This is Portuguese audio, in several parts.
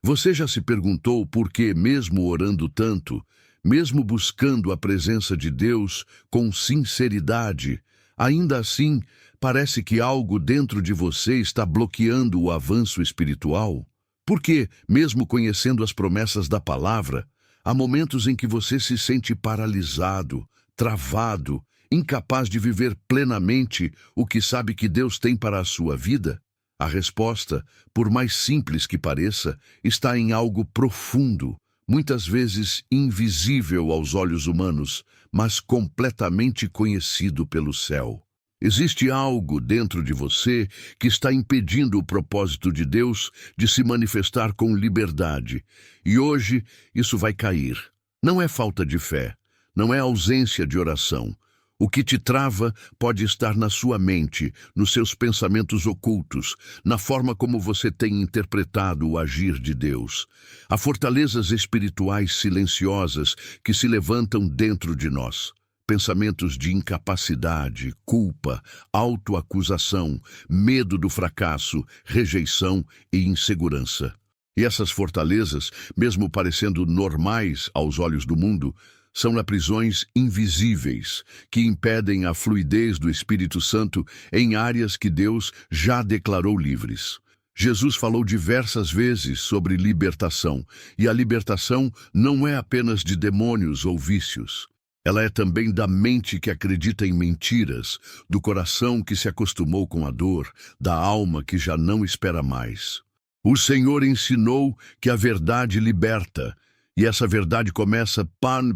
Você já se perguntou por que, mesmo orando tanto, mesmo buscando a presença de Deus com sinceridade, ainda assim parece que algo dentro de você está bloqueando o avanço espiritual? Porque, mesmo conhecendo as promessas da palavra, há momentos em que você se sente paralisado, travado, incapaz de viver plenamente o que sabe que Deus tem para a sua vida? A resposta, por mais simples que pareça, está em algo profundo, muitas vezes invisível aos olhos humanos, mas completamente conhecido pelo céu. Existe algo dentro de você que está impedindo o propósito de Deus de se manifestar com liberdade. E hoje isso vai cair. Não é falta de fé, não é ausência de oração. O que te trava pode estar na sua mente, nos seus pensamentos ocultos, na forma como você tem interpretado o agir de Deus. Há fortalezas espirituais silenciosas que se levantam dentro de nós. Pensamentos de incapacidade, culpa, autoacusação, medo do fracasso, rejeição e insegurança. E essas fortalezas, mesmo parecendo normais aos olhos do mundo, são prisões invisíveis que impedem a fluidez do Espírito Santo em áreas que Deus já declarou livres. Jesus falou diversas vezes sobre libertação, e a libertação não é apenas de demônios ou vícios. Ela é também da mente que acredita em mentiras, do coração que se acostumou com a dor, da alma que já não espera mais. O Senhor ensinou que a verdade liberta, e essa verdade começa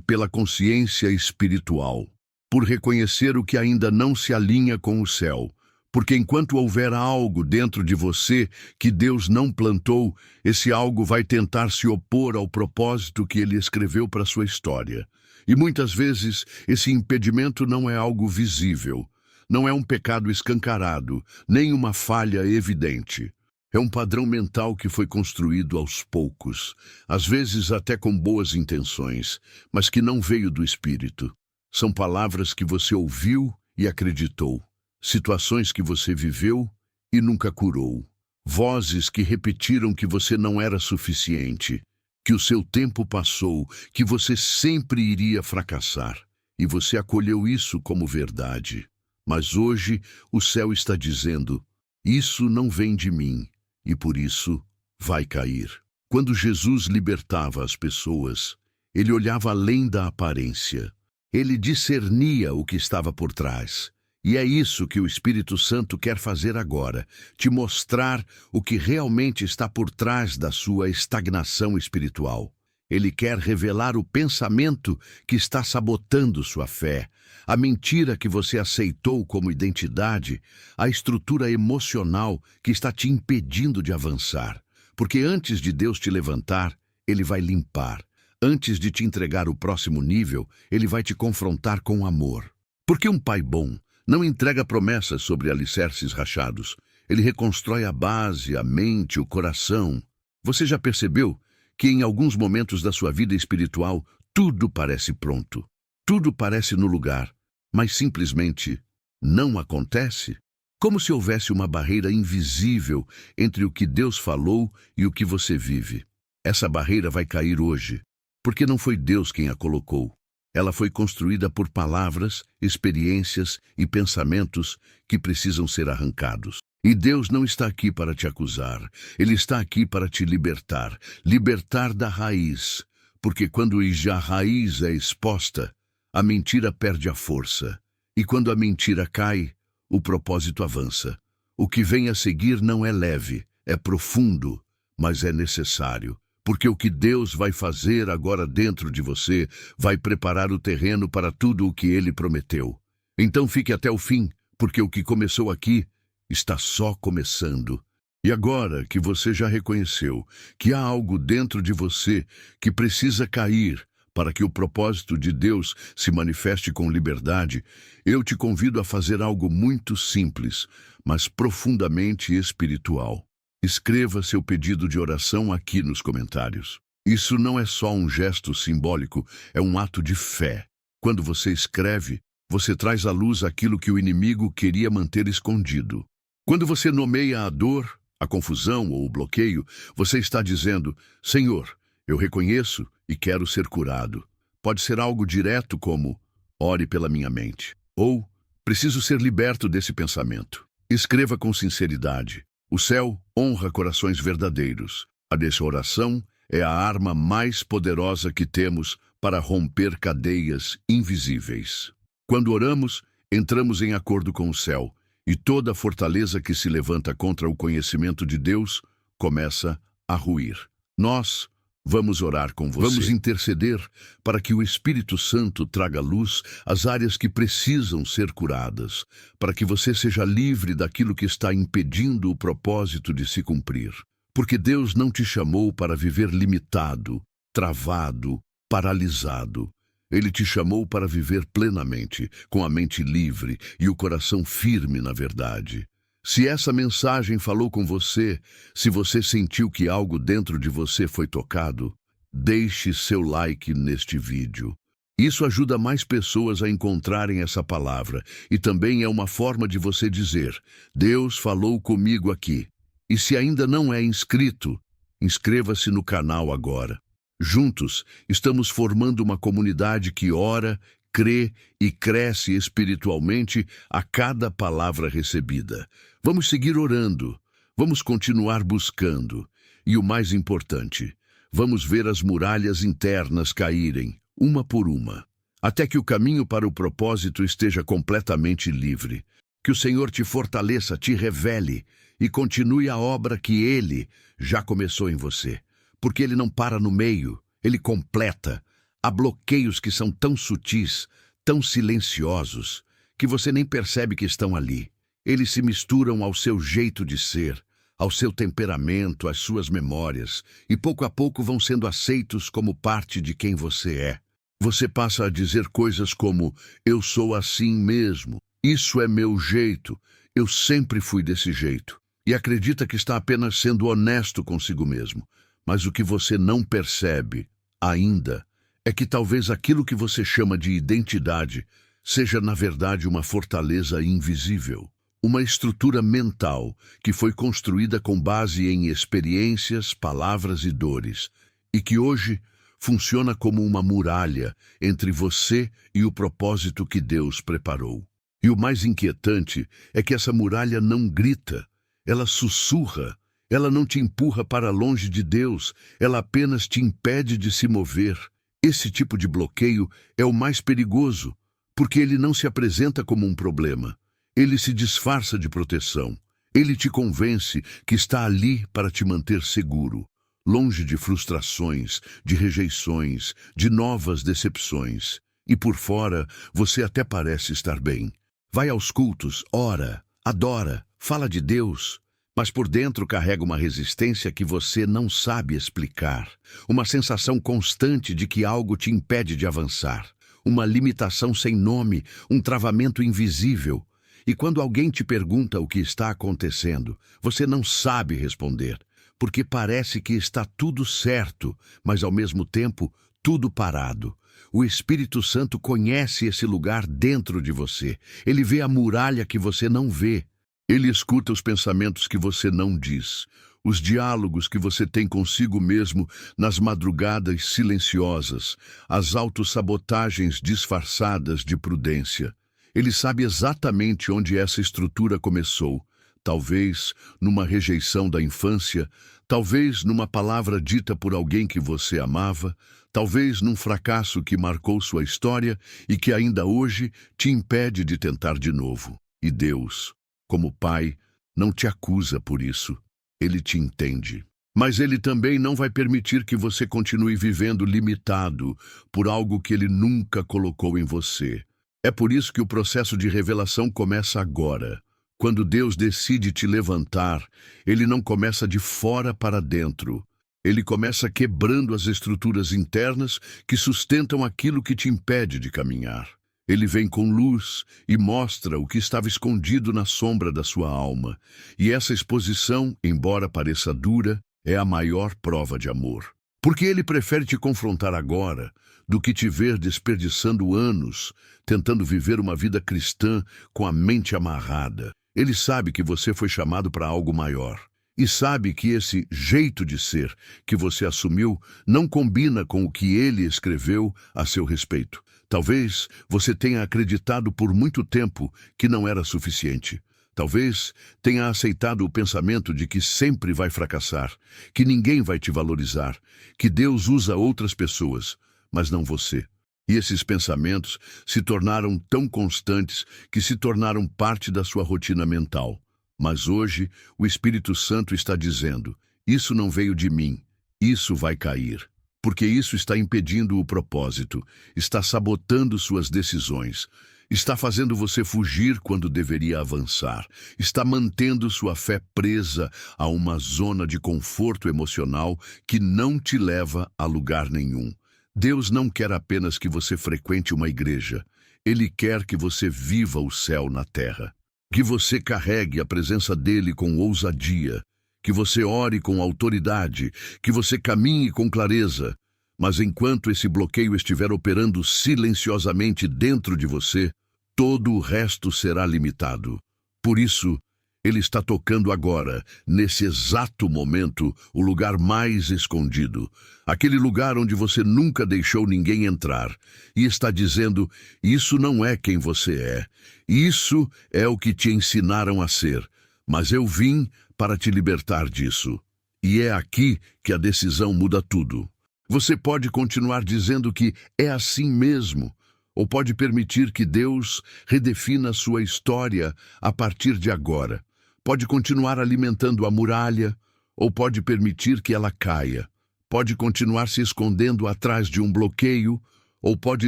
pela consciência espiritual, por reconhecer o que ainda não se alinha com o céu. Porque enquanto houver algo dentro de você que Deus não plantou, esse algo vai tentar se opor ao propósito que Ele escreveu para a sua história. E muitas vezes esse impedimento não é algo visível, não é um pecado escancarado, nem uma falha evidente. É um padrão mental que foi construído aos poucos, às vezes até com boas intenções, mas que não veio do Espírito. São palavras que você ouviu e acreditou, situações que você viveu e nunca curou, vozes que repetiram que você não era suficiente, que o seu tempo passou, que você sempre iria fracassar, e você acolheu isso como verdade. Mas hoje o céu está dizendo: isso não vem de mim, e por isso vai cair. Quando Jesus libertava as pessoas, ele olhava além da aparência. Ele discernia o que estava por trás. E é isso que o Espírito Santo quer fazer agora, te mostrar o que realmente está por trás da sua estagnação espiritual. Ele quer revelar o pensamento que está sabotando sua fé, a mentira que você aceitou como identidade, a estrutura emocional que está te impedindo de avançar. Porque antes de Deus te levantar, Ele vai limpar. Antes de te entregar o próximo nível, Ele vai te confrontar com amor. Porque um pai bom não entrega promessas sobre alicerces rachados. Ele reconstrói a base, a mente, o coração. Você já percebeu que em alguns momentos da sua vida espiritual tudo parece pronto, tudo parece no lugar, mas simplesmente não acontece? Como se houvesse uma barreira invisível entre o que Deus falou e o que você vive. Essa barreira vai cair hoje, porque não foi Deus quem a colocou. Ela foi construída por palavras, experiências e pensamentos que precisam ser arrancados. E Deus não está aqui para te acusar. Ele está aqui para te libertar. Libertar da raiz. Porque quando a raiz é exposta, a mentira perde a força. E quando a mentira cai, o propósito avança. O que vem a seguir não é leve, é profundo, mas é necessário. Porque o que Deus vai fazer agora dentro de você vai preparar o terreno para tudo o que Ele prometeu. Então fique até o fim, porque o que começou aqui está só começando. E agora que você já reconheceu que há algo dentro de você que precisa cair para que o propósito de Deus se manifeste com liberdade, eu te convido a fazer algo muito simples, mas profundamente espiritual. Escreva seu pedido de oração aqui nos comentários. Isso não é só um gesto simbólico, é um ato de fé. Quando você escreve, você traz à luz aquilo que o inimigo queria manter escondido. Quando você nomeia a dor, a confusão ou o bloqueio, você está dizendo: Senhor, eu reconheço e quero ser curado. Pode ser algo direto como: ore pela minha mente. Ou: preciso ser liberto desse pensamento. Escreva com sinceridade. O céu honra corações verdadeiros. A dessa oração é a arma mais poderosa que temos para romper cadeias invisíveis. Quando oramos, entramos em acordo com o céu, e toda a fortaleza que se levanta contra o conhecimento de Deus começa a ruir. Nós vamos orar com você. Vamos interceder para que o Espírito Santo traga luz às áreas que precisam ser curadas, para que você seja livre daquilo que está impedindo o propósito de se cumprir. Porque Deus não te chamou para viver limitado, travado, paralisado. Ele te chamou para viver plenamente, com a mente livre e o coração firme na verdade. Se essa mensagem falou com você, se você sentiu que algo dentro de você foi tocado, deixe seu like neste vídeo. Isso ajuda mais pessoas a encontrarem essa palavra e também é uma forma de você dizer: Deus falou comigo aqui. E se ainda não é inscrito, inscreva-se no canal agora. Juntos, estamos formando uma comunidade que ora, crê e cresce espiritualmente a cada palavra recebida. Vamos seguir orando, vamos continuar buscando e, o mais importante, vamos ver as muralhas internas caírem, uma por uma, até que o caminho para o propósito esteja completamente livre. Que o Senhor te fortaleça, te revele e continue a obra que Ele já começou em você, porque Ele não para no meio, Ele completa. Há bloqueios que são tão sutis, tão silenciosos, que você nem percebe que estão ali. Eles se misturam ao seu jeito de ser, ao seu temperamento, às suas memórias, e pouco a pouco vão sendo aceitos como parte de quem você é. Você passa a dizer coisas como: eu sou assim mesmo, isso é meu jeito, eu sempre fui desse jeito. E acredita que está apenas sendo honesto consigo mesmo. Mas o que você não percebe ainda é que talvez aquilo que você chama de identidade seja, na verdade, uma fortaleza invisível. Uma estrutura mental que foi construída com base em experiências, palavras e dores, e que hoje funciona como uma muralha entre você e o propósito que Deus preparou. E o mais inquietante é que essa muralha não grita, ela sussurra, ela não te empurra para longe de Deus, ela apenas te impede de se mover. Esse tipo de bloqueio é o mais perigoso, porque ele não se apresenta como um problema. Ele se disfarça de proteção. Ele te convence que está ali para te manter seguro, longe de frustrações, de rejeições, de novas decepções. E por fora, você até parece estar bem. Vai aos cultos, ora, adora, fala de Deus, mas por dentro carrega uma resistência que você não sabe explicar, uma sensação constante de que algo te impede de avançar, uma limitação sem nome, um travamento invisível. E quando alguém te pergunta o que está acontecendo, você não sabe responder, porque parece que está tudo certo, mas ao mesmo tempo tudo parado. O Espírito Santo conhece esse lugar dentro de você. Ele vê a muralha que você não vê. Ele escuta os pensamentos que você não diz, os diálogos que você tem consigo mesmo nas madrugadas silenciosas, as autossabotagens disfarçadas de prudência. Ele sabe exatamente onde essa estrutura começou, talvez numa rejeição da infância, talvez numa palavra dita por alguém que você amava, talvez num fracasso que marcou sua história e que ainda hoje te impede de tentar de novo. E Deus, como Pai, não te acusa por isso. Ele te entende. Mas Ele também não vai permitir que você continue vivendo limitado por algo que Ele nunca colocou em você. É por isso que o processo de revelação começa agora. Quando Deus decide te levantar, Ele não começa de fora para dentro. Ele começa quebrando as estruturas internas que sustentam aquilo que te impede de caminhar. Ele vem com luz e mostra o que estava escondido na sombra da sua alma. E essa exposição, embora pareça dura, é a maior prova de amor. Porque Ele prefere te confrontar agora do que te ver desperdiçando anos, tentando viver uma vida cristã com a mente amarrada. Ele sabe que você foi chamado para algo maior. e sabe que esse jeito de ser que você assumiu não combina com o que ele escreveu a seu respeito. Talvez você tenha acreditado por muito tempo que não era suficiente. Talvez tenha aceitado o pensamento de que sempre vai fracassar, que ninguém vai te valorizar, que Deus usa outras pessoas, mas não você. E esses pensamentos se tornaram tão constantes que se tornaram parte da sua rotina mental. Mas hoje, o Espírito Santo está dizendo: isso não veio de mim, isso vai cair. Porque isso está impedindo o propósito, está sabotando suas decisões, está fazendo você fugir quando deveria avançar, está mantendo sua fé presa a uma zona de conforto emocional que não te leva a lugar nenhum. Deus não quer apenas que você frequente uma igreja, Ele quer que você viva o céu na terra, que você carregue a presença dEle com ousadia, que você ore com autoridade, que você caminhe com clareza. Mas enquanto esse bloqueio estiver operando silenciosamente dentro de você, todo o resto será limitado. Por isso, Ele está tocando agora, nesse exato momento, o lugar mais escondido, aquele lugar onde você nunca deixou ninguém entrar, e está dizendo: isso não é quem você é, isso é o que te ensinaram a ser, mas eu vim para te libertar disso. E é aqui que a decisão muda tudo. Você pode continuar dizendo que é assim mesmo, ou pode permitir que Deus redefina sua história a partir de agora. Pode continuar alimentando a muralha, ou pode permitir que ela caia. Pode continuar se escondendo atrás de um bloqueio, ou pode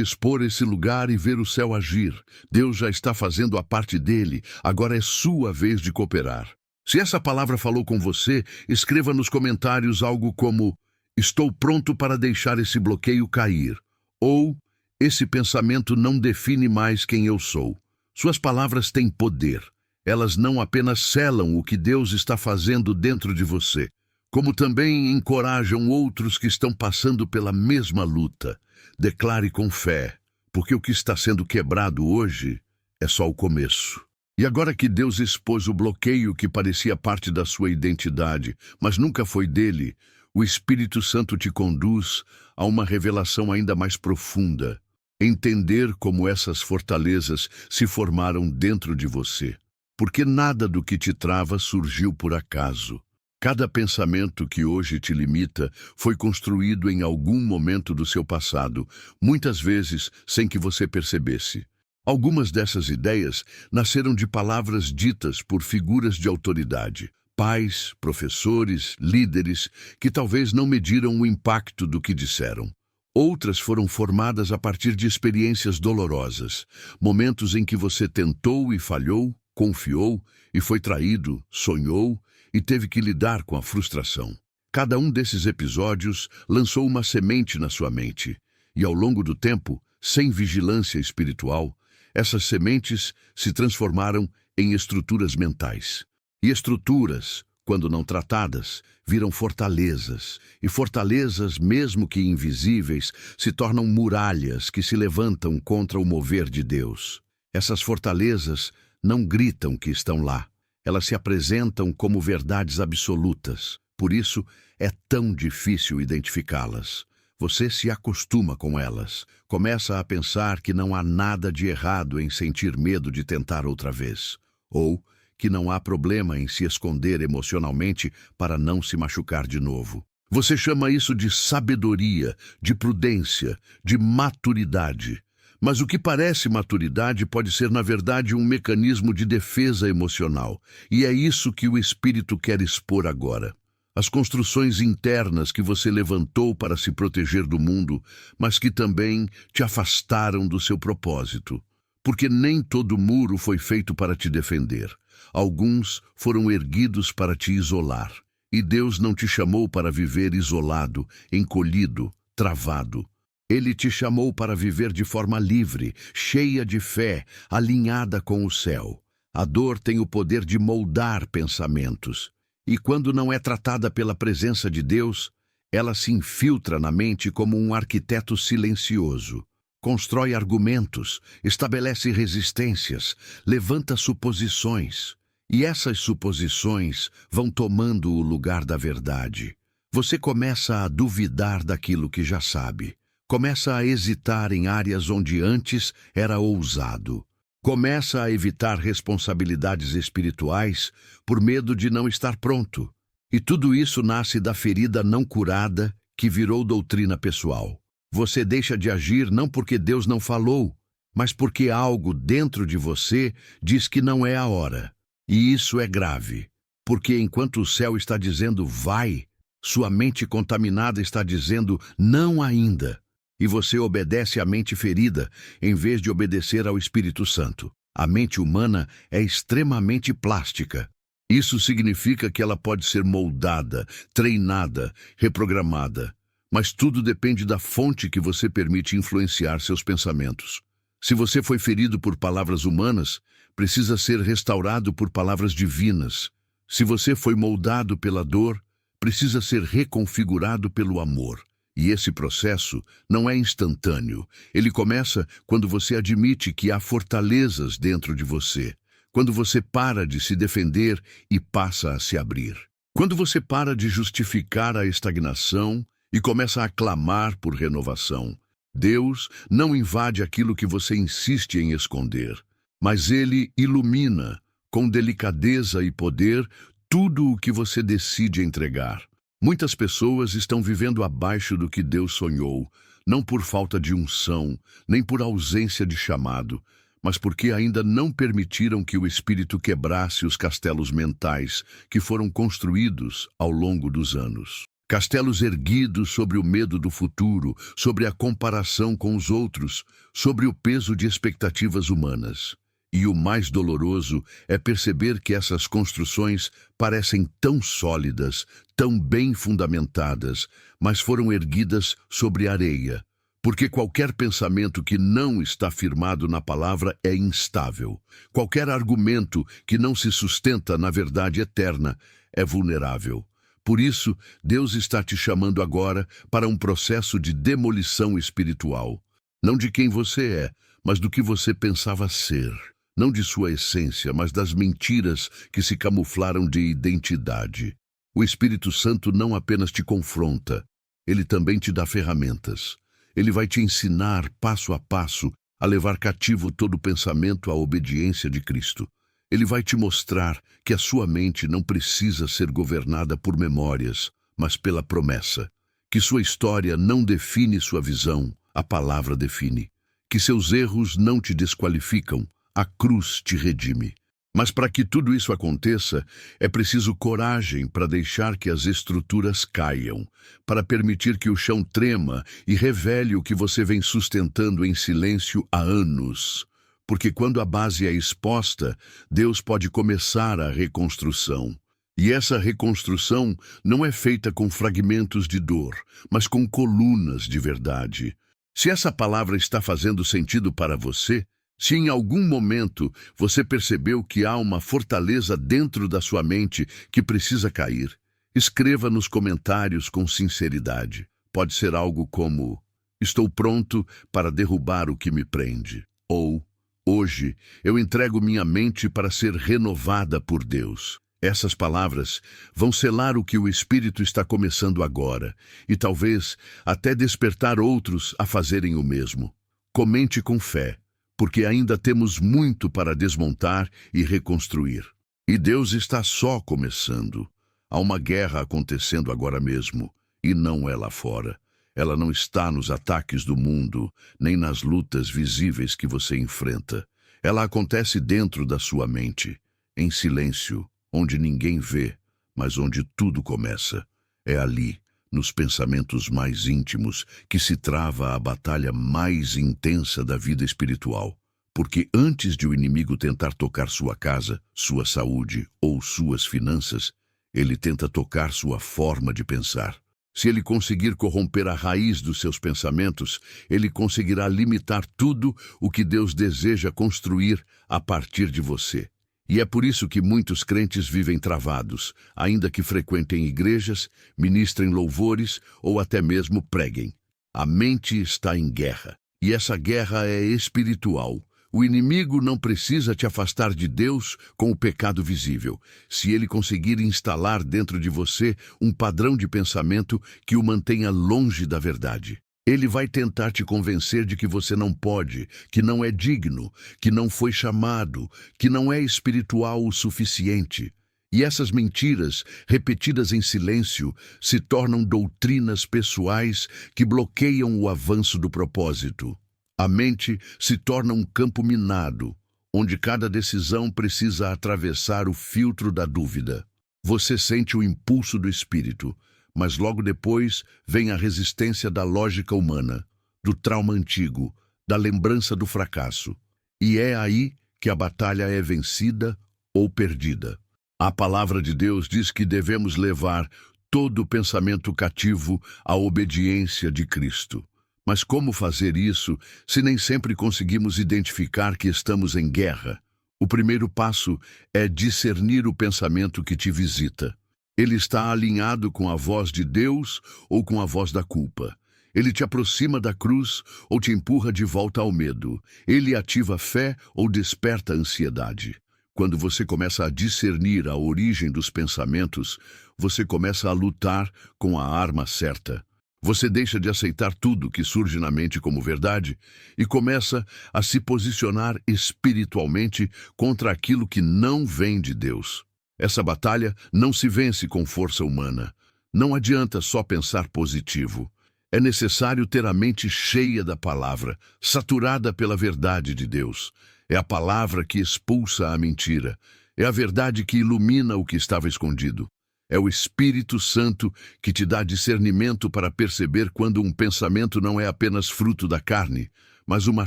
expor esse lugar e ver o céu agir. Deus já está fazendo a parte dele, agora é sua vez de cooperar. Se essa palavra falou com você, escreva nos comentários algo como: estou pronto para deixar esse bloqueio cair. Ou, esse pensamento não define mais quem eu sou. Suas palavras têm poder. Elas não apenas selam o que Deus está fazendo dentro de você, como também encorajam outros que estão passando pela mesma luta. Declare com fé, porque o que está sendo quebrado hoje é só o começo. E agora que Deus expôs o bloqueio que parecia parte da sua identidade, mas nunca foi dele, o Espírito Santo te conduz a uma revelação ainda mais profunda. Entender como essas fortalezas se formaram dentro de você. Porque nada do que te trava surgiu por acaso. Cada pensamento que hoje te limita foi construído em algum momento do seu passado, muitas vezes sem que você percebesse. Algumas dessas ideias nasceram de palavras ditas por figuras de autoridade, pais, professores, líderes, que talvez não mediram o impacto do que disseram. Outras foram formadas a partir de experiências dolorosas, momentos em que você tentou e falhou, confiou e foi traído, sonhou e teve que lidar com a frustração. Cada um desses episódios lançou uma semente na sua mente, e ao longo do tempo, sem vigilância espiritual, essas sementes se transformaram em estruturas mentais. E estruturas, quando não tratadas, viram fortalezas. E fortalezas, mesmo que invisíveis, se tornam muralhas que se levantam contra o mover de Deus. Essas fortalezas não gritam que estão lá. Elas se apresentam como verdades absolutas. Por isso, é tão difícil identificá-las. Você se acostuma com elas. Começa a pensar que não há nada de errado em sentir medo de tentar outra vez. Ou que não há problema em se esconder emocionalmente para não se machucar de novo. Você chama isso de sabedoria, de prudência, de maturidade. Mas o que parece maturidade pode ser, na verdade, um mecanismo de defesa emocional. E é isso que o Espírito quer expor agora. As construções internas que você levantou para se proteger do mundo, mas que também te afastaram do seu propósito. Porque nem todo muro foi feito para te defender. Alguns foram erguidos para te isolar. E Deus não te chamou para viver isolado, encolhido, travado. Ele te chamou para viver de forma livre, cheia de fé, alinhada com o céu. A dor tem o poder de moldar pensamentos. E quando não é tratada pela presença de Deus, ela se infiltra na mente como um arquiteto silencioso. Constrói argumentos, estabelece resistências, levanta suposições. E essas suposições vão tomando o lugar da verdade. Você começa a duvidar daquilo que já sabe. Começa a hesitar em áreas onde antes era ousado. Começa a evitar responsabilidades espirituais por medo de não estar pronto. E tudo isso nasce da ferida não curada que virou doutrina pessoal. Você deixa de agir não porque Deus não falou, mas porque algo dentro de você diz que não é a hora. E isso é grave, porque enquanto o céu está dizendo vai, sua mente contaminada está dizendo não ainda. E você obedece à mente ferida, em vez de obedecer ao Espírito Santo. A mente humana é extremamente plástica. Isso significa que ela pode ser moldada, treinada, reprogramada. Mas tudo depende da fonte que você permite influenciar seus pensamentos. Se você foi ferido por palavras humanas, precisa ser restaurado por palavras divinas. Se você foi moldado pela dor, precisa ser reconfigurado pelo amor. E esse processo não é instantâneo. Ele começa quando você admite que há fortalezas dentro de você. Quando você para de se defender e passa a se abrir. Quando você para de justificar a estagnação e começa a clamar por renovação. Deus não invade aquilo que você insiste em esconder, mas Ele ilumina, com delicadeza e poder, tudo o que você decide entregar. Muitas pessoas estão vivendo abaixo do que Deus sonhou, não por falta de unção, nem por ausência de chamado, mas porque ainda não permitiram que o Espírito quebrasse os castelos mentais que foram construídos ao longo dos anos. Castelos erguidos sobre o medo do futuro, sobre a comparação com os outros, sobre o peso de expectativas humanas. E o mais doloroso é perceber que essas construções parecem tão sólidas, tão bem fundamentadas, mas foram erguidas sobre areia. Porque qualquer pensamento que não está firmado na palavra é instável. Qualquer argumento que não se sustenta na verdade eterna é vulnerável. Por isso, Deus está te chamando agora para um processo de demolição espiritual. Não de quem você é, mas do que você pensava ser. Não de sua essência, mas das mentiras que se camuflaram de identidade. O Espírito Santo não apenas te confronta, ele também te dá ferramentas. Ele vai te ensinar, passo a passo, a levar cativo todo pensamento à obediência de Cristo. Ele vai te mostrar que a sua mente não precisa ser governada por memórias, mas pela promessa. Que sua história não define sua visão, a palavra define. Que seus erros não te desqualificam, a cruz te redime. Mas para que tudo isso aconteça, é preciso coragem para deixar que as estruturas caiam, para permitir que o chão trema e revele o que você vem sustentando em silêncio há anos. Porque quando a base é exposta, Deus pode começar a reconstrução. E essa reconstrução não é feita com fragmentos de dor, mas com colunas de verdade. Se essa palavra está fazendo sentido para você, se em algum momento você percebeu que há uma fortaleza dentro da sua mente que precisa cair, escreva nos comentários com sinceridade. Pode ser algo como: estou pronto para derrubar o que me prende. Ou: hoje eu entrego minha mente para ser renovada por Deus. Essas palavras vão selar o que o Espírito está começando agora e talvez até despertar outros a fazerem o mesmo. Comente com fé, porque ainda temos muito para desmontar e reconstruir. E Deus está só começando. Há uma guerra acontecendo agora mesmo, e não é lá fora. Ela não está nos ataques do mundo, nem nas lutas visíveis que você enfrenta. Ela acontece dentro da sua mente, em silêncio, onde ninguém vê, mas onde tudo começa. É ali, nos pensamentos mais íntimos, que se trava a batalha mais intensa da vida espiritual. Porque antes de o inimigo tentar tocar sua casa, sua saúde ou suas finanças, ele tenta tocar sua forma de pensar. Se ele conseguir corromper a raiz dos seus pensamentos, ele conseguirá limitar tudo o que Deus deseja construir a partir de você. E é por isso que muitos crentes vivem travados, ainda que frequentem igrejas, ministrem louvores ou até mesmo preguem. A mente está em guerra, e essa guerra é espiritual. O inimigo não precisa te afastar de Deus com o pecado visível, se ele conseguir instalar dentro de você um padrão de pensamento que o mantenha longe da verdade. Ele vai tentar te convencer de que você não pode, que não é digno, que não foi chamado, que não é espiritual o suficiente. E essas mentiras, repetidas em silêncio, se tornam doutrinas pessoais que bloqueiam o avanço do propósito. A mente se torna um campo minado, onde cada decisão precisa atravessar o filtro da dúvida. Você sente o impulso do espírito, mas logo depois vem a resistência da lógica humana, do trauma antigo, da lembrança do fracasso. E é aí que a batalha é vencida ou perdida. A palavra de Deus diz que devemos levar todo o pensamento cativo à obediência de Cristo. Mas como fazer isso se nem sempre conseguimos identificar que estamos em guerra? O primeiro passo é discernir o pensamento que te visita. Ele está alinhado com a voz de Deus ou com a voz da culpa? Ele te aproxima da cruz ou te empurra de volta ao medo? Ele ativa a fé ou desperta a ansiedade? Quando você começa a discernir a origem dos pensamentos, você começa a lutar com a arma certa. Você deixa de aceitar tudo que surge na mente como verdade e começa a se posicionar espiritualmente contra aquilo que não vem de Deus. Essa batalha não se vence com força humana. Não adianta só pensar positivo. É necessário ter a mente cheia da palavra, saturada pela verdade de Deus. É a palavra que expulsa a mentira. É a verdade que ilumina o que estava escondido. É o Espírito Santo que te dá discernimento para perceber quando um pensamento não é apenas fruto da carne, mas uma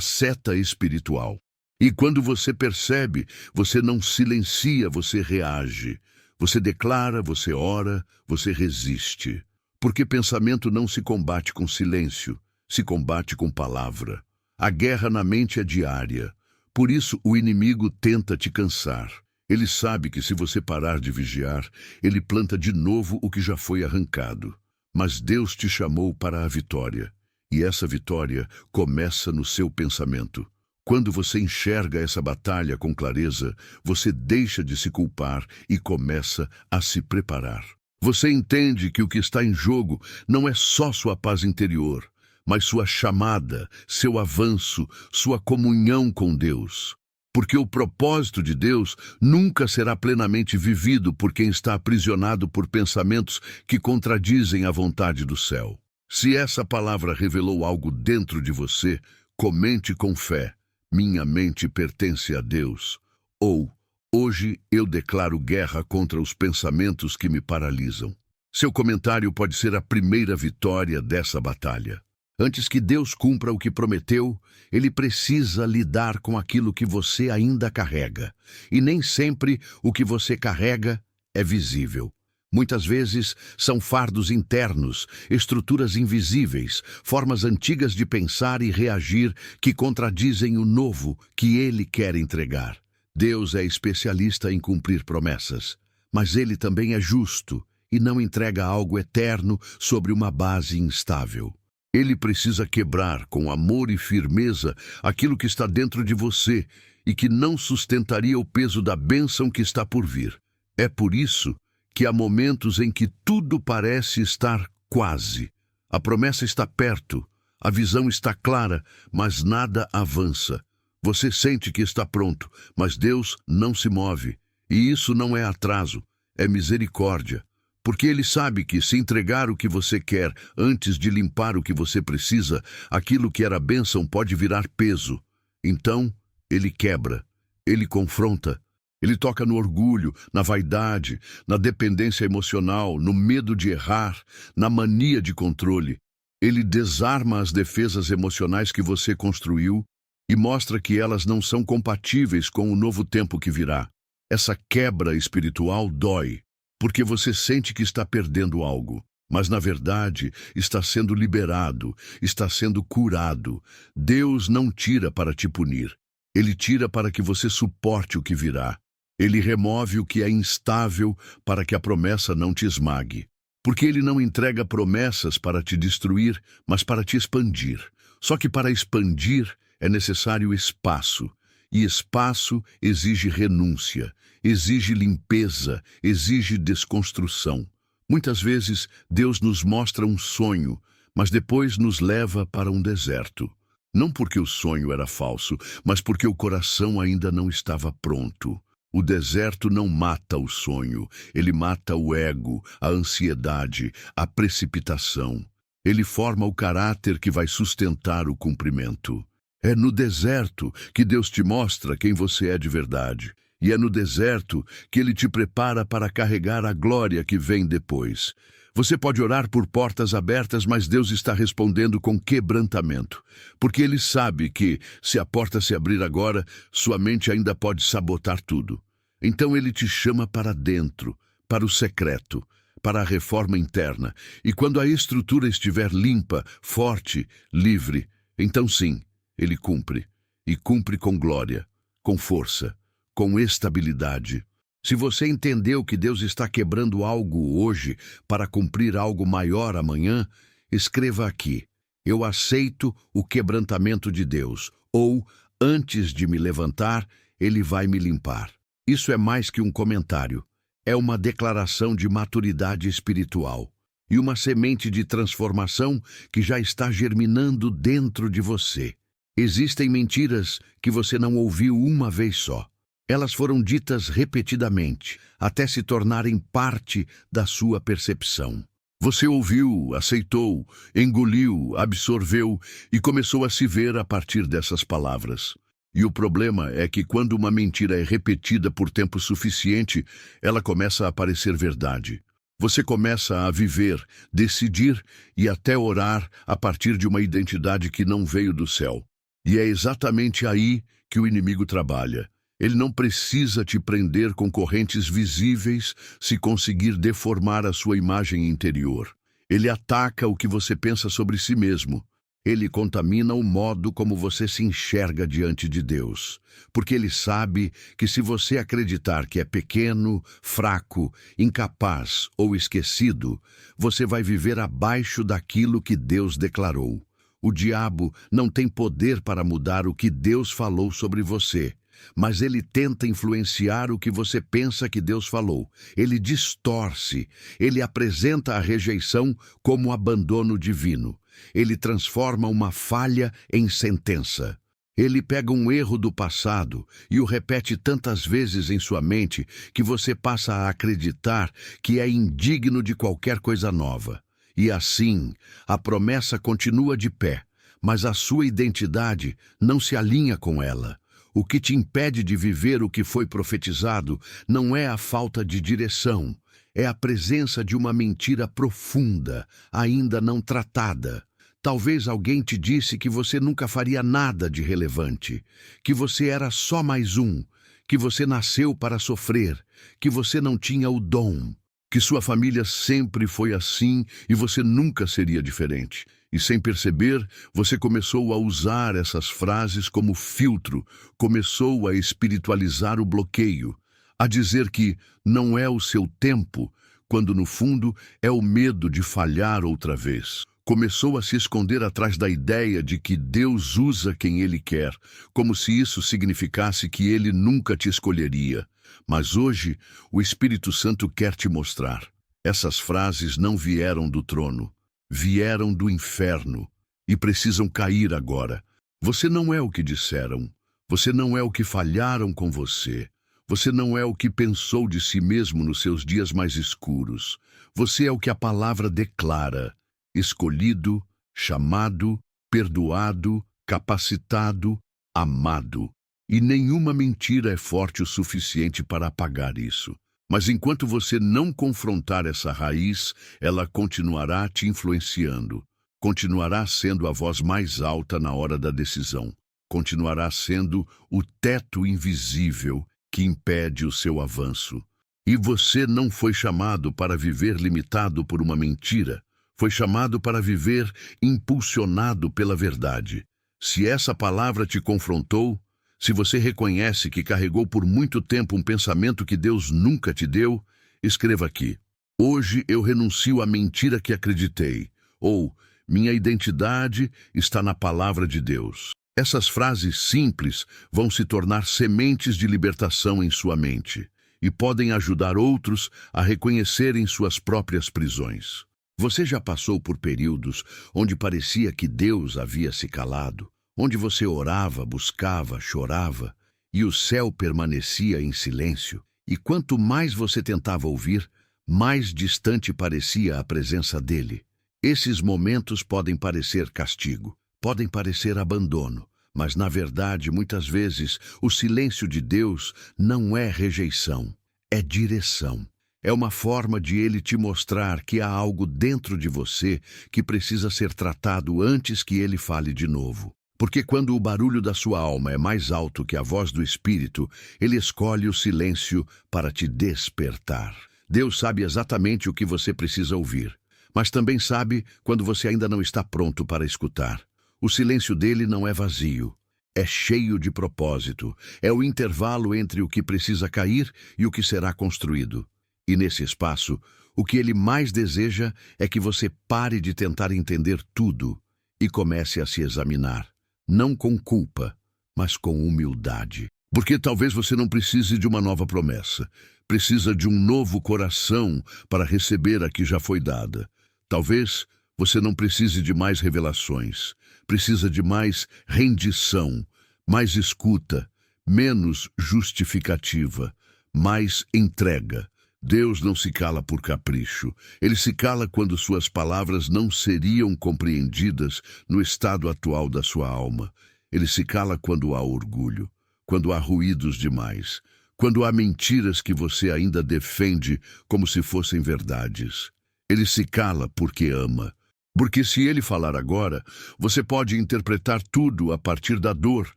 seta espiritual. E quando você percebe, você não silencia, você reage. Você declara, você ora, você resiste. Porque pensamento não se combate com silêncio, se combate com palavra. A guerra na mente é diária. Por isso o inimigo tenta te cansar. Ele sabe que se você parar de vigiar, ele planta de novo o que já foi arrancado. Mas Deus te chamou para a vitória. E essa vitória começa no seu pensamento. Quando você enxerga essa batalha com clareza, você deixa de se culpar e começa a se preparar. Você entende que o que está em jogo não é só sua paz interior, mas sua chamada, seu avanço, sua comunhão com Deus. Porque o propósito de Deus nunca será plenamente vivido por quem está aprisionado por pensamentos que contradizem a vontade do céu. Se essa palavra revelou algo dentro de você, comente com fé: minha mente pertence a Deus. Ou, hoje eu declaro guerra contra os pensamentos que me paralisam. Seu comentário pode ser a primeira vitória dessa batalha. Antes que Deus cumpra o que prometeu, Ele precisa lidar com aquilo que você ainda carrega. E nem sempre o que você carrega é visível. Muitas vezes são fardos internos, estruturas invisíveis, formas antigas de pensar e reagir que contradizem o novo que Ele quer entregar. Deus é especialista em cumprir promessas, mas Ele também é justo e não entrega algo eterno sobre uma base instável. Ele precisa quebrar com amor e firmeza aquilo que está dentro de você e que não sustentaria o peso da bênção que está por vir. É por isso que há momentos em que tudo parece estar quase. A promessa está perto, a visão está clara, mas nada avança. Você sente que está pronto, mas Deus não se move. E isso não é atraso, é misericórdia. Porque Ele sabe que se entregar o que você quer antes de limpar o que você precisa, aquilo que era bênção pode virar peso. Então, Ele quebra, Ele confronta, Ele toca no orgulho, na vaidade, na dependência emocional, no medo de errar, na mania de controle. Ele desarma as defesas emocionais que você construiu e mostra que elas não são compatíveis com o novo tempo que virá. Essa quebra espiritual dói, porque você sente que está perdendo algo, mas na verdade está sendo liberado, está sendo curado. Deus não tira para te punir, Ele tira para que você suporte o que virá. Ele remove o que é instável para que a promessa não te esmague. Porque Ele não entrega promessas para te destruir, mas para te expandir. Só que para expandir é necessário espaço, E espaço exige renúncia, exige limpeza, exige desconstrução. Muitas vezes, Deus nos mostra um sonho, mas depois nos leva para um deserto. Não porque o sonho era falso, mas porque o coração ainda não estava pronto. O deserto não mata o sonho, ele mata o ego, a ansiedade, a precipitação. Ele forma o caráter que vai sustentar o cumprimento. É no deserto que Deus te mostra quem você é de verdade. E é no deserto que Ele te prepara para carregar a glória que vem depois. Você pode orar por portas abertas, mas Deus está respondendo com quebrantamento. Porque Ele sabe que, se a porta se abrir agora, sua mente ainda pode sabotar tudo. Então Ele te chama para dentro, para o secreto, para a reforma interna. E quando a estrutura estiver limpa, forte, livre, então sim, Ele cumpre. E cumpre com glória, com força, com estabilidade. Se você entendeu que Deus está quebrando algo hoje para cumprir algo maior amanhã, escreva aqui: eu aceito o quebrantamento de Deus, ou, antes de me levantar, Ele vai me limpar. Isso é mais que um comentário. É uma declaração de maturidade espiritual e uma semente de transformação que já está germinando dentro de você. Existem mentiras que você não ouviu uma vez só. Elas foram ditas repetidamente, até se tornarem parte da sua percepção. Você ouviu, aceitou, engoliu, absorveu e começou a se ver a partir dessas palavras. E o problema é que quando uma mentira é repetida por tempo suficiente, ela começa a parecer verdade. Você começa a viver, decidir e até orar a partir de uma identidade que não veio do céu. E é exatamente aí que o inimigo trabalha. Ele não precisa te prender com correntes visíveis se conseguir deformar a sua imagem interior. Ele ataca o que você pensa sobre si mesmo. Ele contamina o modo como você se enxerga diante de Deus. Porque ele sabe que se você acreditar que é pequeno, fraco, incapaz ou esquecido, você vai viver abaixo daquilo que Deus declarou. O diabo não tem poder para mudar o que Deus falou sobre você. Mas ele tenta influenciar o que você pensa que Deus falou. Ele distorce, ele apresenta a rejeição como abandono divino. Ele transforma uma falha em sentença. Ele pega um erro do passado e o repete tantas vezes em sua mente que você passa a acreditar que é indigno de qualquer coisa nova. E assim, a promessa continua de pé, mas a sua identidade não se alinha com ela. O que te impede de viver o que foi profetizado não é a falta de direção, é a presença de uma mentira profunda, ainda não tratada. Talvez alguém te disse que você nunca faria nada de relevante, que você era só mais um, que você nasceu para sofrer, que você não tinha o dom, que sua família sempre foi assim e você nunca seria diferente. E sem perceber, você começou a usar essas frases como filtro, começou a espiritualizar o bloqueio, a dizer que não é o seu tempo, quando no fundo é o medo de falhar outra vez. Começou a se esconder atrás da ideia de que Deus usa quem Ele quer, como se isso significasse que Ele nunca te escolheria. Mas hoje, o Espírito Santo quer te mostrar. Essas frases não vieram do trono. Vieram do inferno e precisam cair agora. Você não é o que disseram. Você não é o que falharam com você. Você não é o que pensou de si mesmo nos seus dias mais escuros. Você é o que a palavra declara: escolhido, chamado, perdoado, capacitado, amado. E nenhuma mentira é forte o suficiente para apagar isso. Mas enquanto você não confrontar essa raiz, ela continuará te influenciando, continuará sendo a voz mais alta na hora da decisão, continuará sendo o teto invisível que impede o seu avanço. E você não foi chamado para viver limitado por uma mentira, foi chamado para viver impulsionado pela verdade. Se essa palavra te confrontou, se você reconhece que carregou por muito tempo um pensamento que Deus nunca te deu, escreva aqui: hoje eu renuncio à mentira que acreditei, ou minha identidade está na palavra de Deus. Essas frases simples vão se tornar sementes de libertação em sua mente e podem ajudar outros a reconhecerem suas próprias prisões. Você já passou por períodos onde parecia que Deus havia se calado, onde você orava, buscava, chorava e o céu permanecia em silêncio? E quanto mais você tentava ouvir, mais distante parecia a presença dele. Esses momentos podem parecer castigo, podem parecer abandono, mas na verdade, muitas vezes, o silêncio de Deus não é rejeição, é direção. É uma forma de ele te mostrar que há algo dentro de você que precisa ser tratado antes que ele fale de novo. Porque quando o barulho da sua alma é mais alto que a voz do Espírito, ele escolhe o silêncio para te despertar. Deus sabe exatamente o que você precisa ouvir, mas também sabe quando você ainda não está pronto para escutar. O silêncio dele não é vazio, é cheio de propósito. É o intervalo entre o que precisa cair e o que será construído. E nesse espaço, o que ele mais deseja é que você pare de tentar entender tudo e comece a se examinar. Não com culpa, mas com humildade. Porque talvez você não precise de uma nova promessa. Precisa de um novo coração para receber a que já foi dada. Talvez você não precise de mais revelações. Precisa de mais rendição, mais escuta, menos justificativa, mais entrega. Deus não se cala por capricho. Ele se cala quando suas palavras não seriam compreendidas no estado atual da sua alma. Ele se cala quando há orgulho, quando há ruídos demais, quando há mentiras que você ainda defende como se fossem verdades. Ele se cala porque ama. Porque se ele falar agora, você pode interpretar tudo a partir da dor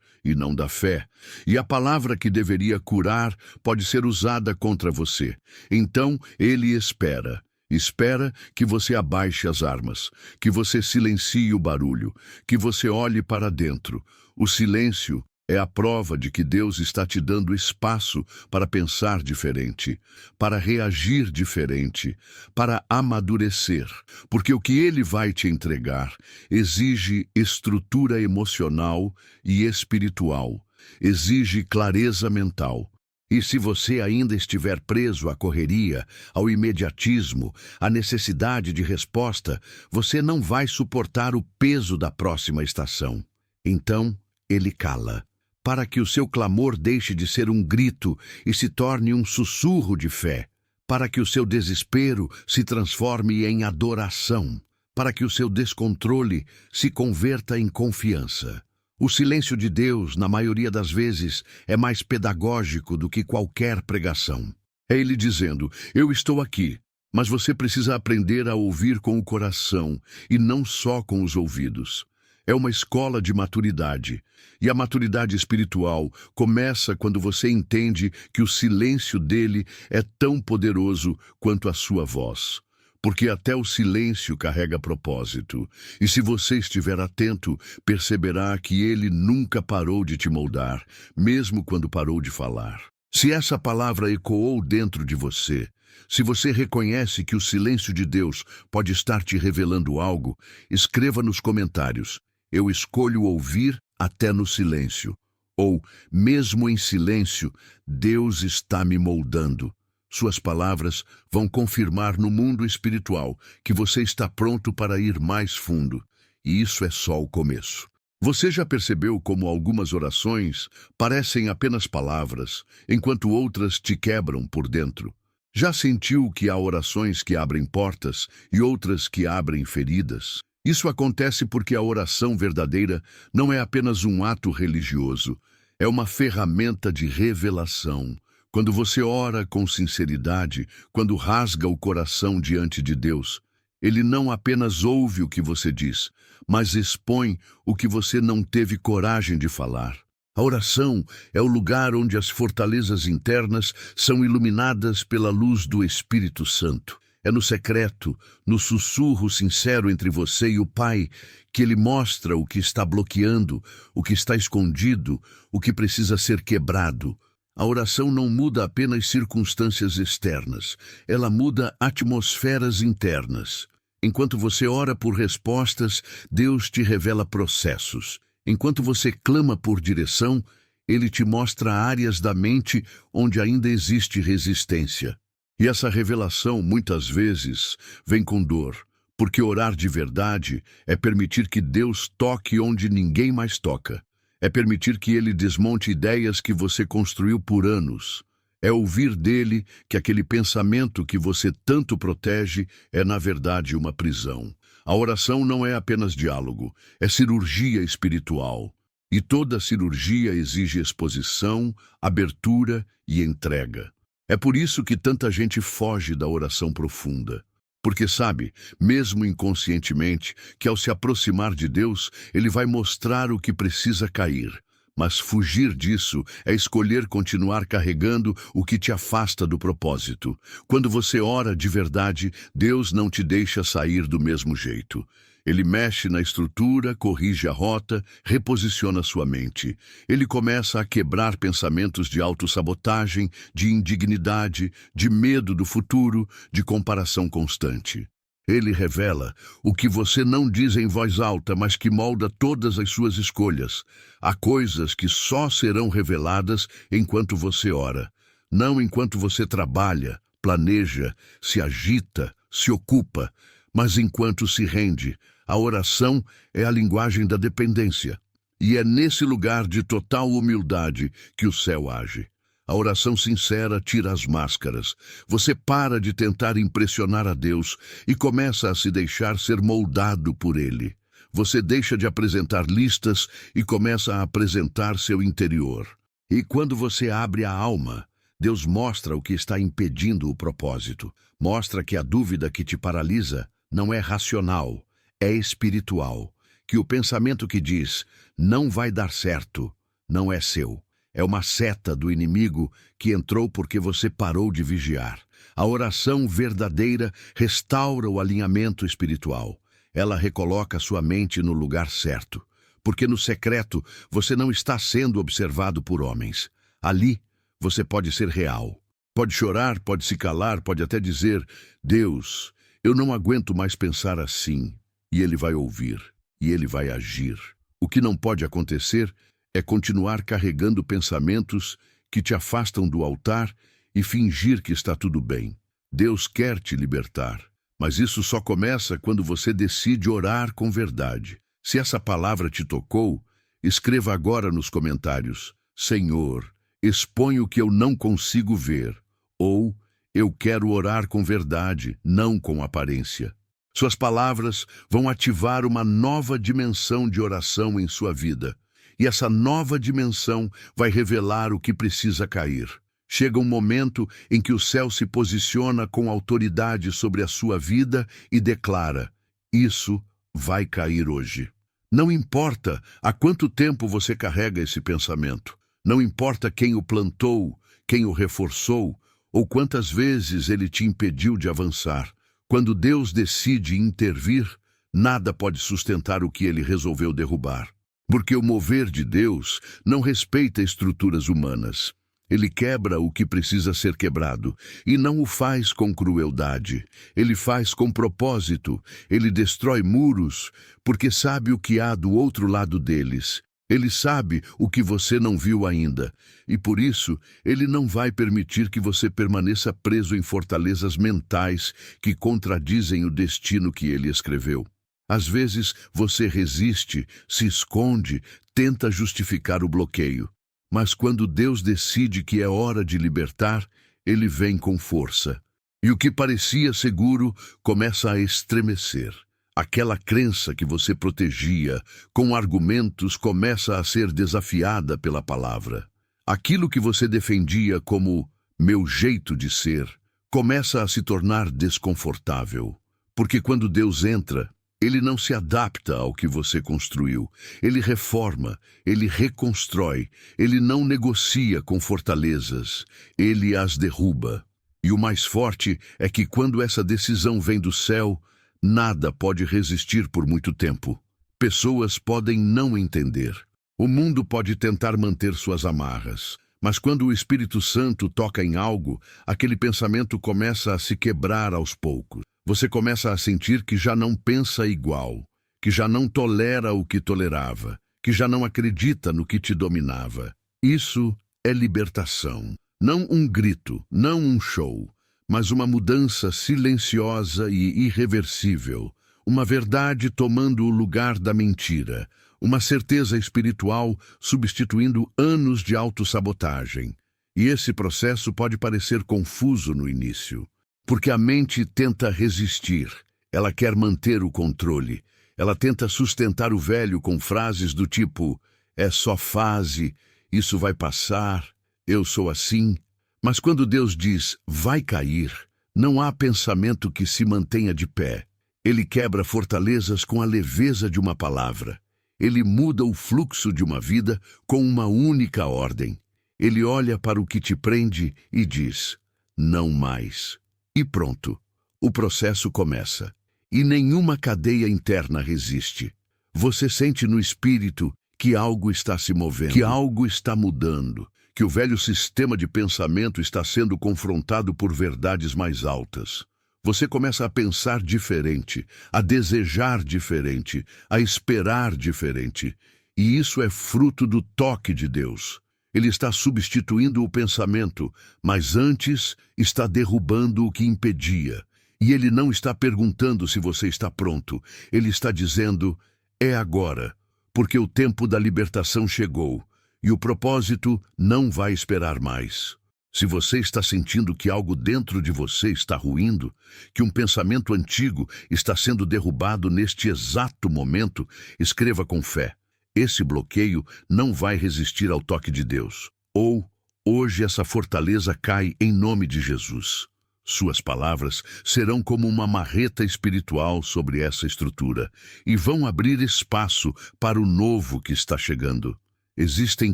e não da fé. E a palavra que deveria curar pode ser usada contra você. Então, ele espera. Espera que você abaixe as armas, que você silencie o barulho, que você olhe para dentro. O silêncio é a prova de que Deus está te dando espaço para pensar diferente, para reagir diferente, para amadurecer, porque o que Ele vai te entregar exige estrutura emocional e espiritual, exige clareza mental. E se você ainda estiver preso à correria, ao imediatismo, à necessidade de resposta, você não vai suportar o peso da próxima estação. Então, Ele cala, para que o seu clamor deixe de ser um grito e se torne um sussurro de fé, para que o seu desespero se transforme em adoração, para que o seu descontrole se converta em confiança. O silêncio de Deus, na maioria das vezes, é mais pedagógico do que qualquer pregação. É Ele dizendo: eu estou aqui, mas você precisa aprender a ouvir com o coração e não só com os ouvidos. É uma escola de maturidade. E a maturidade espiritual começa quando você entende que o silêncio dele é tão poderoso quanto a sua voz. Porque até o silêncio carrega propósito. E se você estiver atento, perceberá que ele nunca parou de te moldar, mesmo quando parou de falar. Se essa palavra ecoou dentro de você, se você reconhece que o silêncio de Deus pode estar te revelando algo, escreva nos comentários: eu escolho ouvir até no silêncio. Ou, mesmo em silêncio, Deus está me moldando. Suas palavras vão confirmar no mundo espiritual que você está pronto para ir mais fundo. E isso é só o começo. Você já percebeu como algumas orações parecem apenas palavras, enquanto outras te quebram por dentro? Já sentiu que há orações que abrem portas e outras que abrem feridas? Isso acontece porque a oração verdadeira não é apenas um ato religioso, é uma ferramenta de revelação. Quando você ora com sinceridade, quando rasga o coração diante de Deus, Ele não apenas ouve o que você diz, mas expõe o que você não teve coragem de falar. A oração é o lugar onde as fortalezas internas são iluminadas pela luz do Espírito Santo. É no secreto, no sussurro sincero entre você e o Pai, que Ele mostra o que está bloqueando, o que está escondido, o que precisa ser quebrado. A oração não muda apenas circunstâncias externas, ela muda atmosferas internas. Enquanto você ora por respostas, Deus te revela processos. Enquanto você clama por direção, ele te mostra áreas da mente onde ainda existe resistência. E essa revelação, muitas vezes, vem com dor, porque orar de verdade é permitir que Deus toque onde ninguém mais toca. É permitir que Ele desmonte ideias que você construiu por anos. É ouvir dele que aquele pensamento que você tanto protege é, na verdade, uma prisão. A oração não é apenas diálogo, é cirurgia espiritual. E toda cirurgia exige exposição, abertura e entrega. É por isso que tanta gente foge da oração profunda. Porque sabe, mesmo inconscientemente, que ao se aproximar de Deus, Ele vai mostrar o que precisa cair. Mas fugir disso é escolher continuar carregando o que te afasta do propósito. Quando você ora de verdade, Deus não te deixa sair do mesmo jeito. Ele mexe na estrutura, corrige a rota, reposiciona sua mente. Ele começa a quebrar pensamentos de autossabotagem, de indignidade, de medo do futuro, de comparação constante. Ele revela o que você não diz em voz alta, mas que molda todas as suas escolhas. Há coisas que só serão reveladas enquanto você ora, não enquanto você trabalha, planeja, se agita, se ocupa, mas enquanto se rende. A oração é a linguagem da dependência. E é nesse lugar de total humildade que o céu age. A oração sincera tira as máscaras. Você para de tentar impressionar a Deus e começa a se deixar ser moldado por Ele. Você deixa de apresentar listas e começa a apresentar seu interior. E quando você abre a alma, Deus mostra o que está impedindo o propósito. Mostra que a dúvida que te paralisa não é racional, é espiritual. Que o pensamento que diz, não vai dar certo, não é seu. É uma seta do inimigo que entrou porque você parou de vigiar. A oração verdadeira restaura o alinhamento espiritual. Ela recoloca sua mente no lugar certo. Porque no secreto você não está sendo observado por homens. Ali você pode ser real. Pode chorar, pode se calar, pode até dizer, Deus, eu não aguento mais pensar assim. E Ele vai ouvir, e Ele vai agir. O que não pode acontecer é continuar carregando pensamentos que te afastam do altar e fingir que está tudo bem. Deus quer te libertar, mas isso só começa quando você decide orar com verdade. Se essa palavra te tocou, escreva agora nos comentários, Senhor, expõe o que eu não consigo ver, ou eu quero orar com verdade, não com aparência. Suas palavras vão ativar uma nova dimensão de oração em sua vida. E essa nova dimensão vai revelar o que precisa cair. Chega um momento em que o céu se posiciona com autoridade sobre a sua vida e declara, isso vai cair hoje. Não importa há quanto tempo você carrega esse pensamento. Não importa quem o plantou, quem o reforçou, ou quantas vezes ele te impediu de avançar. Quando Deus decide intervir, nada pode sustentar o que ele resolveu derrubar. Porque o mover de Deus não respeita estruturas humanas. Ele quebra o que precisa ser quebrado, e não o faz com crueldade. Ele faz com propósito. Ele destrói muros, porque sabe o que há do outro lado deles. Ele sabe o que você não viu ainda, e por isso ele não vai permitir que você permaneça preso em fortalezas mentais que contradizem o destino que ele escreveu. Às vezes você resiste, se esconde, tenta justificar o bloqueio. Mas quando Deus decide que é hora de libertar, Ele vem com força. E o que parecia seguro começa a estremecer. Aquela crença que você protegia com argumentos começa a ser desafiada pela palavra. Aquilo que você defendia como meu jeito de ser começa a se tornar desconfortável. Porque quando Deus entra, Ele não se adapta ao que você construiu. Ele reforma, Ele reconstrói. Ele não negocia com fortalezas. Ele as derruba. E o mais forte é que quando essa decisão vem do céu, nada pode resistir por muito tempo. Pessoas podem não entender. O mundo pode tentar manter suas amarras. Mas quando o Espírito Santo toca em algo, aquele pensamento começa a se quebrar aos poucos. Você começa a sentir que já não pensa igual, que já não tolera o que tolerava, que já não acredita no que te dominava. Isso é libertação. Não um grito, não um show, mas uma mudança silenciosa e irreversível. Uma verdade tomando o lugar da mentira. Uma certeza espiritual substituindo anos de autossabotagem. E esse processo pode parecer confuso no início, porque a mente tenta resistir. Ela quer manter o controle. Ela tenta sustentar o velho com frases do tipo: é só fase, isso vai passar, eu sou assim. Mas quando Deus diz, vai cair, não há pensamento que se mantenha de pé. Ele quebra fortalezas com a leveza de uma palavra. Ele muda o fluxo de uma vida com uma única ordem. Ele olha para o que te prende e diz, não mais. E pronto, o processo começa. E nenhuma cadeia interna resiste. Você sente no espírito que algo está se movendo, que algo está mudando, que o velho sistema de pensamento está sendo confrontado por verdades mais altas. Você começa a pensar diferente, a desejar diferente, a esperar diferente. E isso é fruto do toque de Deus. Ele está substituindo o pensamento, mas antes está derrubando o que impedia. E ele não está perguntando se você está pronto. Ele está dizendo, é agora, porque o tempo da libertação chegou, e o propósito não vai esperar mais. Se você está sentindo que algo dentro de você está ruindo, que um pensamento antigo está sendo derrubado neste exato momento, escreva com fé. Esse bloqueio não vai resistir ao toque de Deus. Ou, hoje essa fortaleza cai em nome de Jesus. Suas palavras serão como uma marreta espiritual sobre essa estrutura e vão abrir espaço para o novo que está chegando. Existem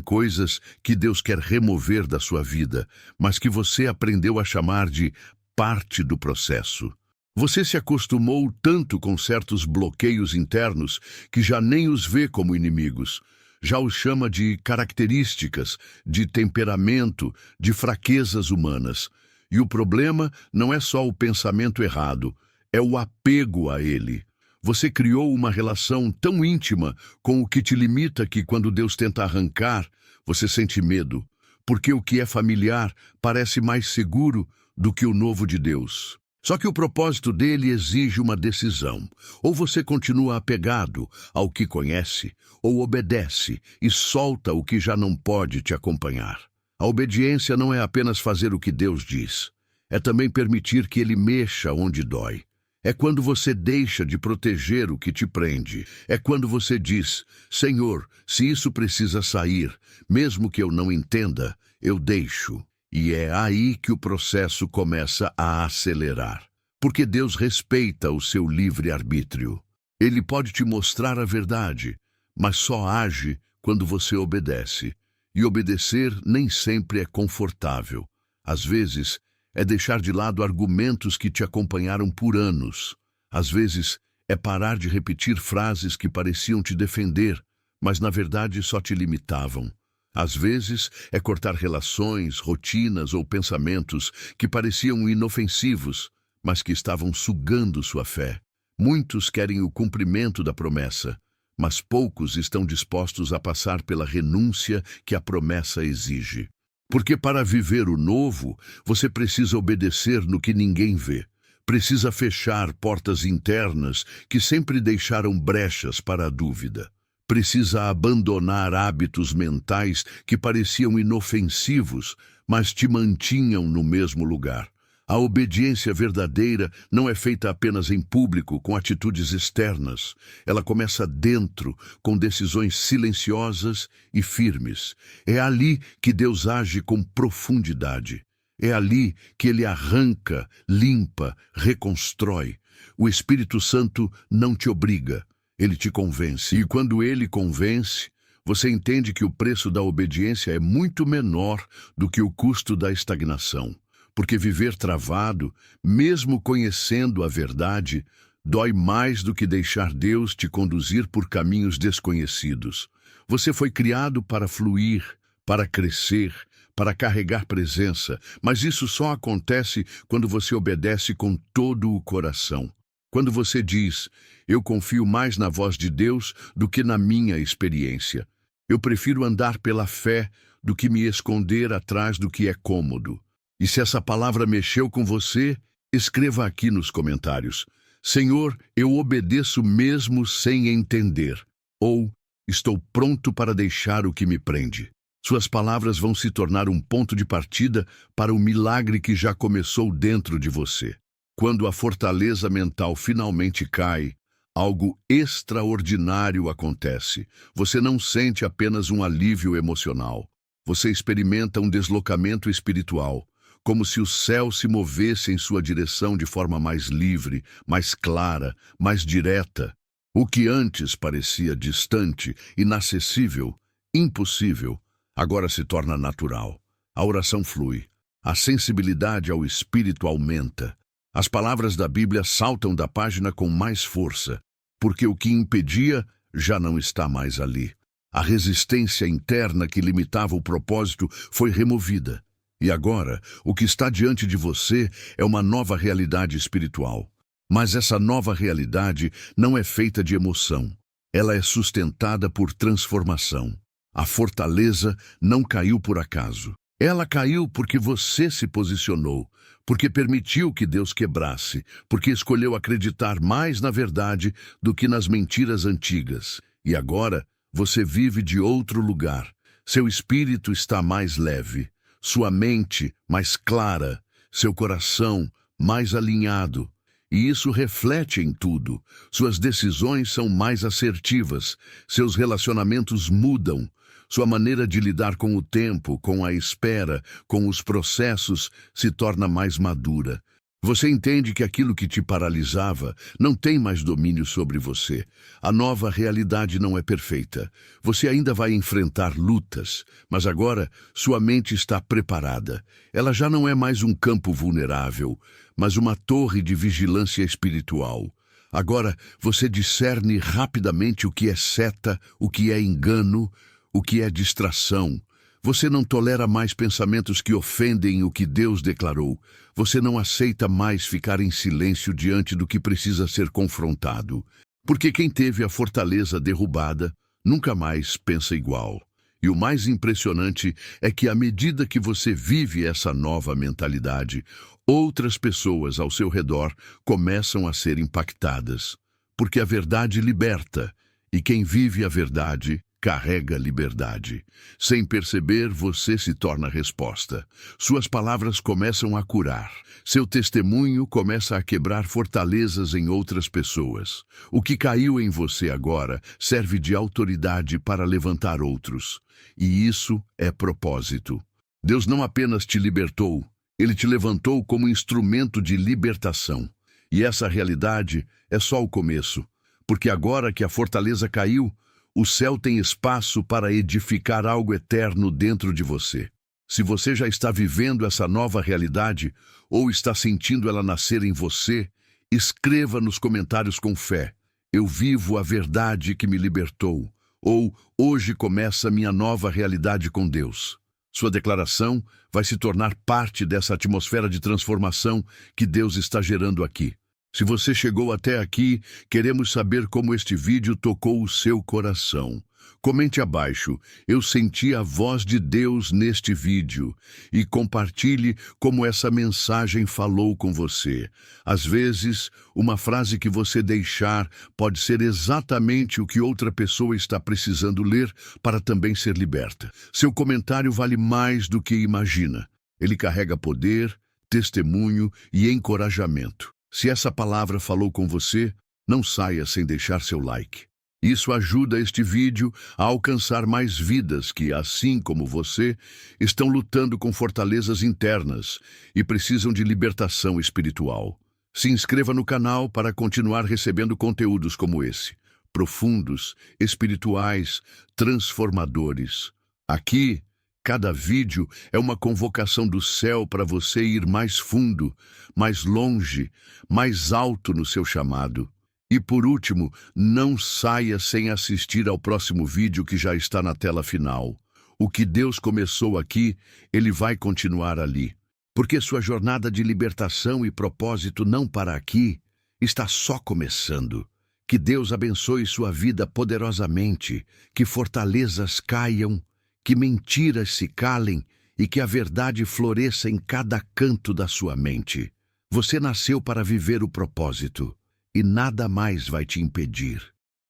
coisas que Deus quer remover da sua vida, mas que você aprendeu a chamar de parte do processo. Você se acostumou tanto com certos bloqueios internos que já nem os vê como inimigos. Já os chama de características, de temperamento, de fraquezas humanas. E o problema não é só o pensamento errado, é o apego a ele. Você criou uma relação tão íntima com o que te limita que quando Deus tenta arrancar, você sente medo, porque o que é familiar parece mais seguro do que o novo de Deus. Só que o propósito dele exige uma decisão. Ou você continua apegado ao que conhece, ou obedece e solta o que já não pode te acompanhar. A obediência não é apenas fazer o que Deus diz, é também permitir que ele mexa onde dói. É quando você deixa de proteger o que te prende. É quando você diz, Senhor, se isso precisa sair, mesmo que eu não entenda, eu deixo. E é aí que o processo começa a acelerar. Porque Deus respeita o seu livre-arbítrio. Ele pode te mostrar a verdade, mas só age quando você obedece. E obedecer nem sempre é confortável. Às vezes, é deixar de lado argumentos que te acompanharam por anos. Às vezes, é parar de repetir frases que pareciam te defender, mas na verdade só te limitavam. Às vezes, é cortar relações, rotinas ou pensamentos que pareciam inofensivos, mas que estavam sugando sua fé. Muitos querem o cumprimento da promessa, mas poucos estão dispostos a passar pela renúncia que a promessa exige. Porque para viver o novo, você precisa obedecer no que ninguém vê. Precisa fechar portas internas que sempre deixaram brechas para a dúvida. Precisa abandonar hábitos mentais que pareciam inofensivos, mas te mantinham no mesmo lugar. A obediência verdadeira não é feita apenas em público, com atitudes externas. Ela começa dentro, com decisões silenciosas e firmes. É ali que Deus age com profundidade. É ali que Ele arranca, limpa, reconstrói. O Espírito Santo não te obriga, Ele te convence. E quando Ele convence, você entende que o preço da obediência é muito menor do que o custo da estagnação. Porque viver travado, mesmo conhecendo a verdade, dói mais do que deixar Deus te conduzir por caminhos desconhecidos. Você foi criado para fluir, para crescer, para carregar presença, mas isso só acontece quando você obedece com todo o coração. Quando você diz, eu confio mais na voz de Deus do que na minha experiência. Eu prefiro andar pela fé do que me esconder atrás do que é cômodo. E se essa palavra mexeu com você, escreva aqui nos comentários. Senhor, eu obedeço mesmo sem entender. Ou, estou pronto para deixar o que me prende. Suas palavras vão se tornar um ponto de partida para o milagre que já começou dentro de você. Quando a fortaleza mental finalmente cai, algo extraordinário acontece. Você não sente apenas um alívio emocional. Você experimenta um deslocamento espiritual, como se o céu se movesse em sua direção de forma mais livre, mais clara, mais direta. O que antes parecia distante, inacessível, impossível, agora se torna natural. A oração flui. A sensibilidade ao Espírito aumenta. As palavras da Bíblia saltam da página com mais força, porque o que impedia já não está mais ali. A resistência interna que limitava o propósito foi removida. E agora, o que está diante de você é uma nova realidade espiritual. Mas essa nova realidade não é feita de emoção. Ela é sustentada por transformação. A fortaleza não caiu por acaso. Ela caiu porque você se posicionou, porque permitiu que Deus quebrasse, porque escolheu acreditar mais na verdade do que nas mentiras antigas. E agora, você vive de outro lugar. Seu espírito está mais leve, sua mente mais clara, seu coração mais alinhado. E isso reflete em tudo. Suas decisões são mais assertivas, seus relacionamentos mudam, sua maneira de lidar com o tempo, com a espera, com os processos, se torna mais madura. Você entende que aquilo que te paralisava não tem mais domínio sobre você. A nova realidade não é perfeita. Você ainda vai enfrentar lutas, mas agora sua mente está preparada. Ela já não é mais um campo vulnerável, mas uma torre de vigilância espiritual. Agora você discerne rapidamente o que é seta, o que é engano, o que é distração. Você não tolera mais pensamentos que ofendem o que Deus declarou. Você não aceita mais ficar em silêncio diante do que precisa ser confrontado. Porque quem teve a fortaleza derrubada nunca mais pensa igual. E o mais impressionante é que à medida que você vive essa nova mentalidade, outras pessoas ao seu redor começam a ser impactadas. Porque a verdade liberta, e quem vive a verdade carrega liberdade. Sem perceber, você se torna a resposta. Suas palavras começam a curar. Seu testemunho começa a quebrar fortalezas em outras pessoas. O que caiu em você agora serve de autoridade para levantar outros. E isso é propósito. Deus não apenas te libertou, Ele te levantou como instrumento de libertação. E essa realidade é só o começo, porque agora que a fortaleza caiu, o céu tem espaço para edificar algo eterno dentro de você. Se você já está vivendo essa nova realidade ou está sentindo ela nascer em você, escreva nos comentários com fé: eu vivo a verdade que me libertou, ou hoje começa minha nova realidade com Deus. Sua declaração vai se tornar parte dessa atmosfera de transformação que Deus está gerando aqui. Se você chegou até aqui, queremos saber como este vídeo tocou o seu coração. Comente abaixo, eu senti a voz de Deus neste vídeo, e compartilhe como essa mensagem falou com você. Às vezes, uma frase que você deixar pode ser exatamente o que outra pessoa está precisando ler para também ser liberta. Seu comentário vale mais do que imagina. Ele carrega poder, testemunho e encorajamento. Se essa palavra falou com você, não saia sem deixar seu like. Isso ajuda este vídeo a alcançar mais vidas que, assim como você, estão lutando com fortalezas internas e precisam de libertação espiritual. Se inscreva no canal para continuar recebendo conteúdos como esse, profundos, espirituais, transformadores. Aqui, cada vídeo é uma convocação do céu para você ir mais fundo, mais longe, mais alto no seu chamado. E por último, não saia sem assistir ao próximo vídeo que já está na tela final. O que Deus começou aqui, Ele vai continuar ali. Porque sua jornada de libertação e propósito não para aqui, está só começando. Que Deus abençoe sua vida poderosamente, que fortalezas caiam, que mentiras se calem e que a verdade floresça em cada canto da sua mente. Você nasceu para viver o propósito e nada mais vai te impedir.